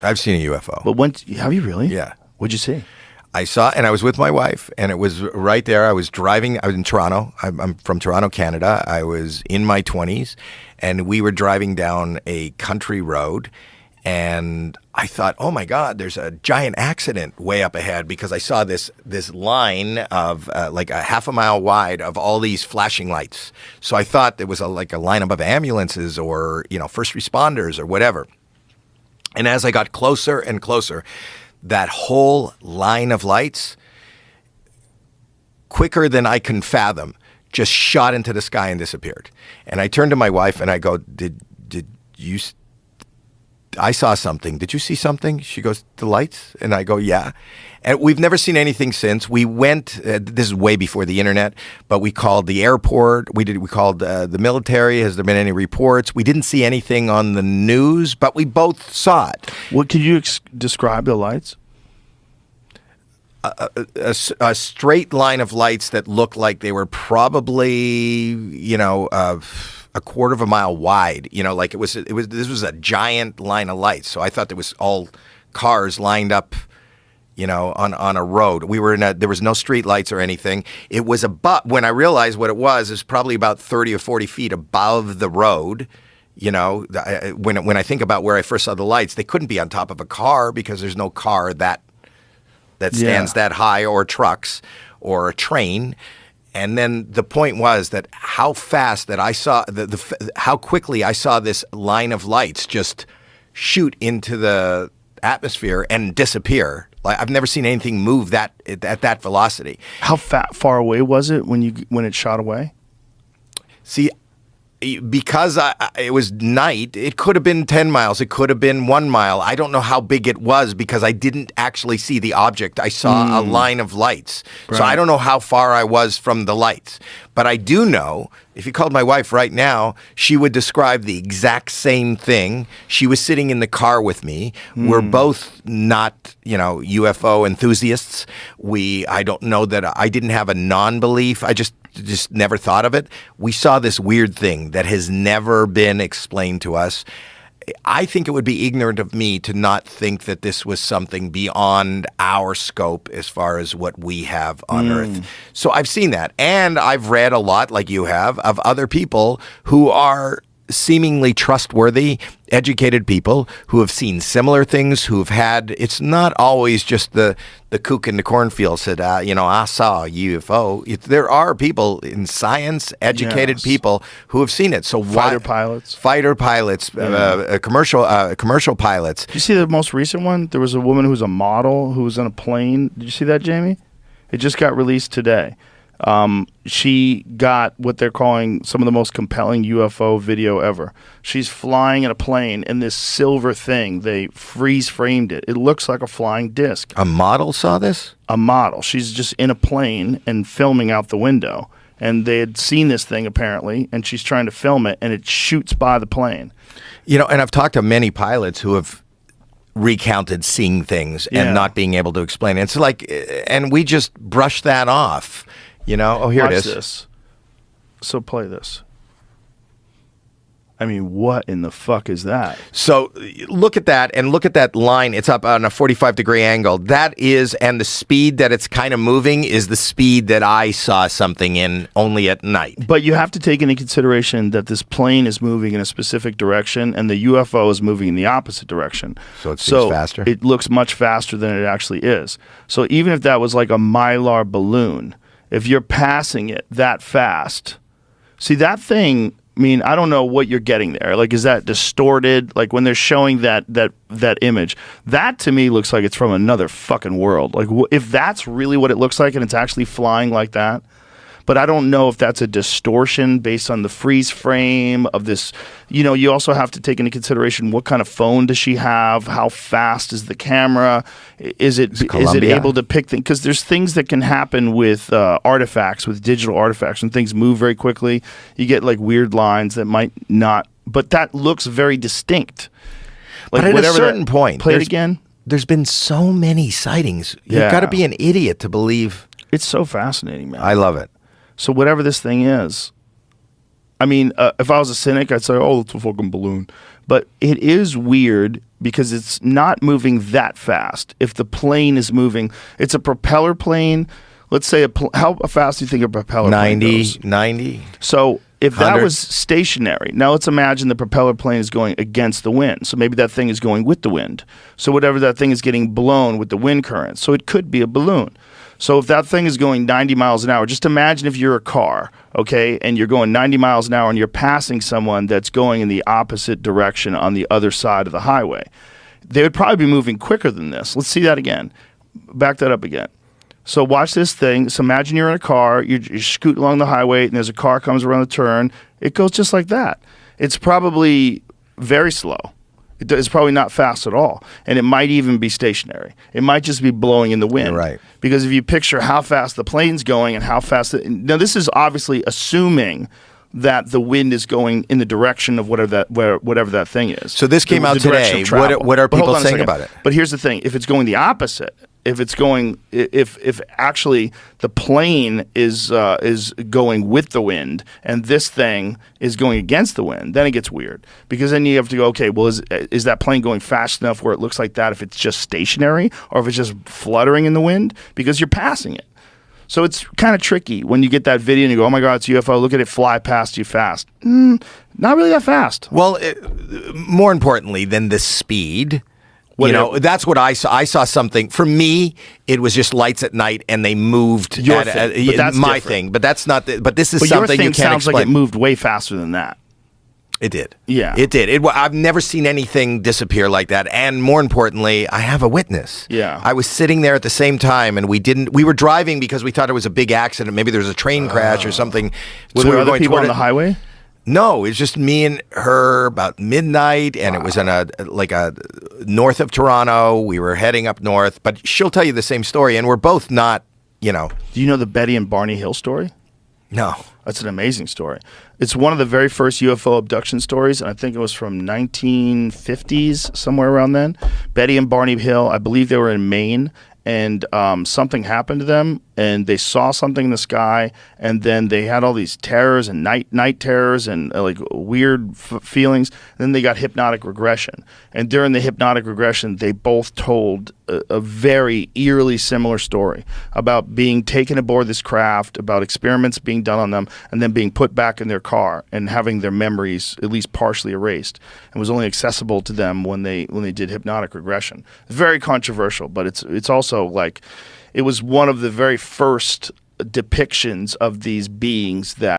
I've seen a UFO. But have you really? Yeah. What'd you see? I saw, and I was with my wife, and it was right there. I was driving. I was in Toronto. I'm from Toronto, Canada. I was in my 20s, and we were driving down a country road, and I thought, oh my God, there's a giant accident way up ahead, because I saw this line of like a half a mile wide of all these flashing lights. So I thought it was like a lineup of ambulances or first responders or whatever. And as I got closer and closer, that whole line of lights, quicker than I can fathom, just shot into the sky and disappeared. And I turned to my wife and I go, did you, I saw something. Did you see something? She goes, the lights? And I go, yeah. And we've never seen anything since. We went, this is way before the internet, but we called the airport. We called the military. Has there been any reports? We didn't see anything on the news, but we both saw it. What could you describe the lights? A straight line of lights that looked like they were probably, a quarter of a mile wide. Like this was a giant line of lights. So I thought there was all cars lined up, on a road. We were there was no street lights or anything. It was when I realized what it was probably about 30 or 40 feet above the road. When I think about where I first saw the lights, they couldn't be on top of a car because there's no car that stands that high, or trucks or a train. And then the point was that how fast that I saw how quickly I saw this line of lights just shoot into the atmosphere and disappear. Like, I've never seen anything move at that velocity. How far away was it when it shot away? See, because it was night, it could have been 10 miles. It could have been 1 mile. I don't know how big it was because I didn't actually see the object. I saw a line of lights. Right. So I don't know how far I was from the lights. But I do know, if you called my wife right now, she would describe the exact same thing. She was sitting in the car with me. We're both not, UFO enthusiasts. I don't know that I didn't have a non-belief. I just never thought of it. We saw this weird thing that has never been explained to us. I think it would be ignorant of me to not think that this was something beyond our scope as far as what we have on Earth. So I've seen that. And I've read a lot, like you have, of other people who are seemingly trustworthy, educated people who have seen similar things, who've had, it's not always just the kook in the cornfield said, I saw a UFO. There are people in science, educated people who have seen it. So fighter pilots, commercial pilots. Did you see the most recent one? There was a woman who was a model who was on a plane. Did you see that, Jamie? It just got released today. She got what they're calling some of the most compelling UFO video ever. She's flying in a plane in this silver thing. They freeze framed it. It looks like a flying disc. A model saw this? A model. She's just in a plane and filming out the window. And they had seen this thing apparently, and she's trying to film it, and it shoots by the plane. And I've talked to many pilots who have recounted seeing things and not being able to explain it. It's like, and we just brush that off. Oh, here Watch it is. This. So play this. I mean, what in the fuck is that? So look at that, and look at that line. It's up on a 45-degree angle. That is, and the speed that it's kind of moving is the speed that I saw something in only at night. But you have to take into consideration that this plane is moving in a specific direction, and the UFO is moving in the opposite direction. So it seems faster? It looks much faster than it actually is. So even if that was like a Mylar balloon, if you're passing it that fast, see that thing, I mean, I don't know what you're getting there. Like, is that distorted? Like, when they're showing that image, that to me looks like it's from another fucking world. Like, if that's really what it looks like and it's actually flying like that. But I don't know if that's a distortion based on the freeze frame of this. You also have to take into consideration what kind of phone does she have? How fast is the camera? Is it able to pick things? Because there's things that can happen with artifacts, with digital artifacts, when things move very quickly. You get like weird lines that might not, but that looks very distinct. Like, but at a certain point, play it again. There's been so many sightings. You've got to be an idiot to believe. It's so fascinating, man. I love it. So whatever this thing is, I mean, if I was a cynic, I'd say, oh, it's a fucking balloon. But it is weird because it's not moving that fast. If the plane is moving, it's a propeller plane. Let's say, how fast do you think a propeller plane goes? 90. So if 100. that was stationary, now let's imagine the propeller plane is going against the wind. So maybe that thing is going with the wind. So whatever that thing is getting blown with the wind current. So it could be a balloon. So if that thing is going 90 miles an hour, just imagine if you're a car, okay, and you're going 90 miles an hour and you're passing someone that's going in the opposite direction on the other side of the highway. They would probably be moving quicker than this. Let's see that again. Back that up again. So watch this thing. So imagine you're in a car, you're scooting along the highway, and there's a car comes around the turn. It goes just like that. It's probably very slow. It's probably not fast at all. And it might even be stationary. It might just be blowing in the wind. You're right. Because if you picture how fast the plane's going and how fast... Now, this is obviously assuming that the wind is going in the direction of whatever that thing is. So this came out today. What are people saying about it? But here's the thing. If it's going the opposite... If actually the plane is going with the wind and this thing is going against the wind, then it gets weird, because then you have to go, okay, well, is that plane going fast enough where it looks like that if it's just stationary, or if it's just fluttering in the wind because you're passing it? So it's kind of tricky when you get that video and you go, oh my God, it's a UFO, look at it fly past you fast. Not really that fast. Well, more importantly than the speed... that's what I saw. I saw something. For me, it was just lights at night, and they moved. Your thing, but that's my different. thing. But that's not. But this is but something your thing you can't sounds explain. like it moved way faster than that. It did. Yeah, it did. I've never seen anything disappear like that. And more importantly, I have a witness. Yeah, I was sitting there at the same time, and we were driving because we thought it was a big accident. Maybe there was a train crash or something. Were there other people on the highway? No, it was just me and her about midnight, and it was in a north of Toronto. We were heading up north, but she'll tell you the same story, and we're both not, Do you know the Betty and Barney Hill story? No. That's an amazing story. It's one of the very first UFO abduction stories, and I think it was from 1950s, somewhere around then. Betty and Barney Hill, I believe they were in Maine, and something happened to them, and they saw something in the sky, and then they had all these terrors and night terrors and like weird feelings. Then they got hypnotic regression, and during the hypnotic regression, they both told a very eerily similar story about being taken aboard this craft, about experiments being done on them, and then being put back in their car and having their memories at least partially erased, and was only accessible to them when they did hypnotic regression. It's very controversial, but it's also like it was one of the very first depictions of these beings that